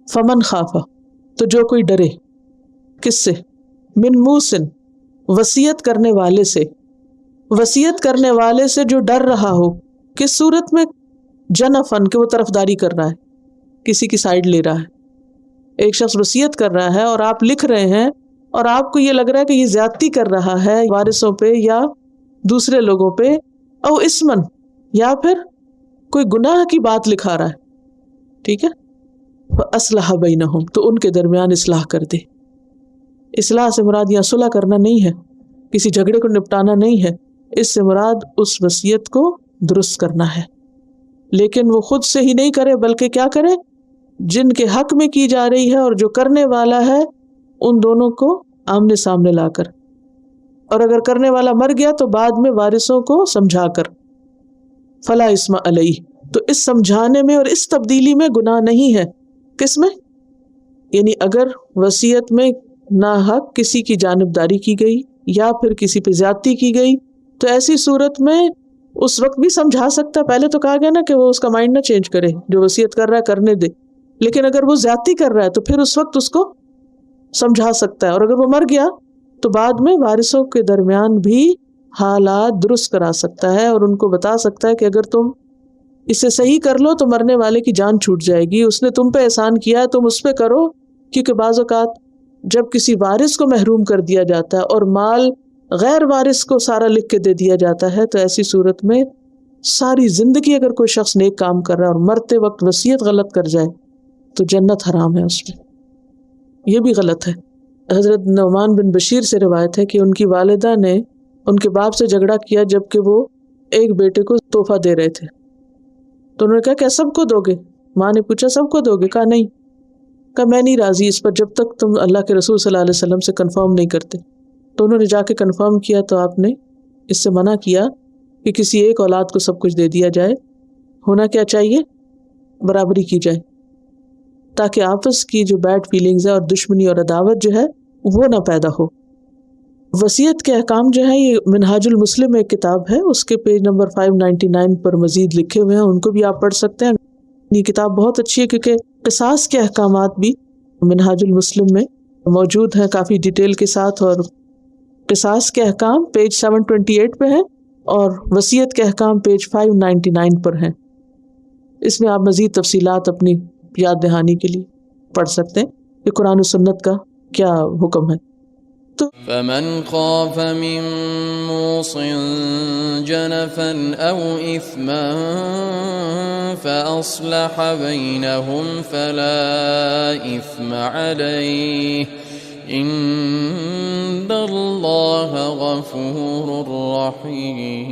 فمن خافا تو جو کوئی ڈرے، کس سے؟ من موسن وصیت کرنے والے سے، وصیت کرنے والے سے جو ڈر رہا ہو، کس صورت میں؟ جنفن کہ وہ طرفداری کر رہا ہے، کسی کی سائیڈ لے رہا ہے۔ ایک شخص وصیت کر رہا ہے اور آپ لکھ رہے ہیں اور آپ کو یہ لگ رہا ہے کہ یہ زیادتی کر رہا ہے وارثوں پہ یا دوسرے لوگوں پہ، او اسمن یا پھر کوئی گناہ کی بات لکھا رہا ہے، ٹھیک ہے، فاصلح بینہم تو ان کے درمیان اصلاح کر دے۔ اصلاح سے مراد یہاں صلح کرنا نہیں ہے، کسی جھگڑے کو نپٹانا نہیں ہے، اس سے مراد اس وصیت کو درست کرنا ہے، لیکن وہ خود سے ہی نہیں کرے بلکہ کیا کرے؟ جن کے حق میں کی جا رہی ہے اور جو کرنے والا ہے ان دونوں کو آمنے سامنے لا کر، اور اگر کرنے والا مر گیا تو بعد میں وارثوں کو سمجھا کر۔ فلا اسم علیہ تو اس سمجھانے میں اور اس تبدیلی میں گناہ نہیں ہے، کس میں؟ یعنی اگر وصیت میں ناحق کسی کی جانبداری کی گئی یا پھر کسی پہ زیادتی کی گئی تو ایسی صورت میں اس وقت بھی سمجھا سکتا ہے، پہلے تو کہا گیا نا کہ وہ اس کا مائنڈ نہ چینج کرے، جو وصیت کر رہا ہے کرنے دے، لیکن اگر وہ زیادتی کر رہا ہے تو پھر اس وقت اس کو سمجھا سکتا ہے، اور اگر وہ مر گیا تو بعد میں وارثوں کے درمیان بھی حالات درست کرا سکتا ہے اور ان کو بتا سکتا ہے کہ اگر تم اسے صحیح کر لو تو مرنے والے کی جان چھوٹ جائے گی، اس نے تم پہ احسان کیا ہے تم اس پہ کرو، کیونکہ بعض اوقات جب کسی وارث کو محروم کر دیا جاتا ہے اور مال غیر وارث کو سارا لکھ کے دے دیا جاتا ہے تو ایسی صورت میں ساری زندگی اگر کوئی شخص نیک کام کر رہا ہے اور مرتے وقت وصیت غلط کر جائے تو جنت حرام ہے اس میں، یہ بھی غلط ہے۔ حضرت نعمان بن بشیر سے روایت ہے کہ ان کی والدہ نے ان کے باپ سے جھگڑا کیا جبکہ وہ ایک بیٹے کو تحفہ دے رہے تھے، تو انہوں نے کہا کہ سب کو دو گے؟ ماں نے پوچھا سب کو دو گے؟ کہا نہیں، کہا میں نہیں راضی اس پر جب تک تم اللہ کے رسول صلی اللہ علیہ وسلم سے کنفرم نہیں کرتے۔ تو انہوں نے جا کے کنفرم کیا تو آپ نے اس سے منع کیا کہ کسی ایک اولاد کو سب کچھ دے دیا جائے، ہونا کیا چاہیے؟ برابری کی جائے، تاکہ آپس کی جو بیڈ فیلنگز ہے اور دشمنی اور عداوت جو ہے وہ نہ پیدا ہو۔ وصیت کے احکام جو ہیں یہ منہاج المسلم ایک کتاب ہے، اس کے پیج نمبر 599 پر مزید لکھے ہوئے ہیں، ان کو بھی آپ پڑھ سکتے ہیں۔ یہ کتاب بہت اچھی ہے کیونکہ قصاص کے احکامات بھی منہاج المسلم میں موجود ہیں کافی ڈیٹیل کے ساتھ، اور قصاص کے احکام پیج 728 پہ ہیں اور وصیت کے احکام پیج 599 پر ہیں۔ اس میں آپ مزید تفصیلات اپنی یاد دہانی کے لیے پڑھ سکتے ہیں کہ قرآن و سنت کا کیا حکم ہے۔ تو فمن خاف من موص جنفا او اثما فاصلح بينهم فلا اثم عليه ان اللہ غفور رحیم۔